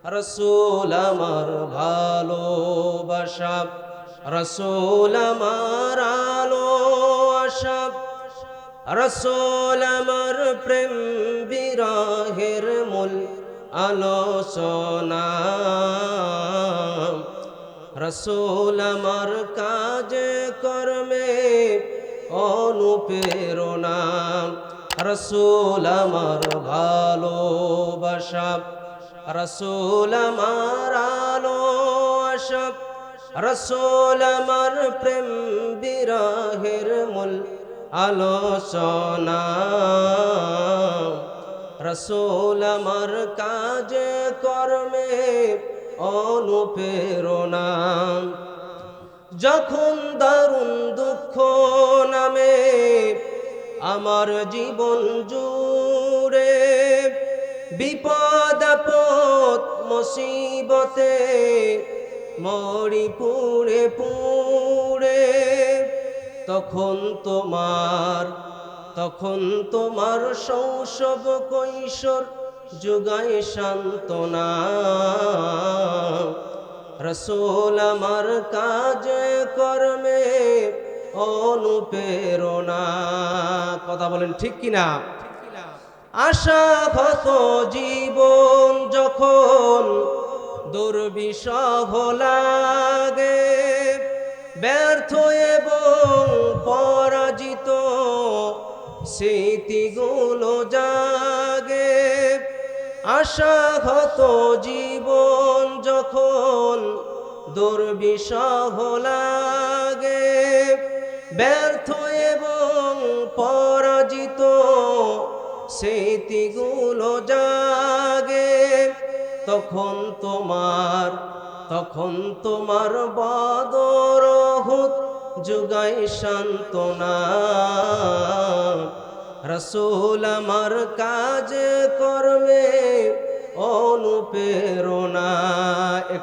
রসুল আমার ভালোবাসা, রসুল আমার আলো আশা, রসুল আমার প্রেম বিরহের মূল আলোচনা, রসুল আমার কাজে কর্মে অনুপ্রেরণা, রসুল আমার ভালোবাসা, রসুল আমার আলো আশা, রসুল আমার প্রেম বিরহের মূল আলোচনা, রসুল আমার কাজে কর্মে অনুপ্রেরণা। যখন দারুণ দুঃখ নামে আমার জীবন জুড়ে, বিপদ আপদ মুসিবতে মরি পুড়ে পুড়ে, তখন তোমার শৈশব কৈশোর যুগায় সান্ত্বনা, রসুল আমার কাজে কর্মে অনুপ্রেরণা। কথা বলেন ঠিক কিনা? আশাহত জীবন যখন দুর্বিষহ লাগে, ব্যর্থ এবং পরাজিত স্মৃতিগুলো জাগে, আশাহত জীবন যখন দুর্বিষহ লাগে, ব্যর্থ এবং পরাজিত স্মৃতিগুলো জাগে, তখন তোমার বদর উহুদ যুগায় সান্ত্বনা, রসুল আমার কাজে কর্মে অনুপ্রেরণা।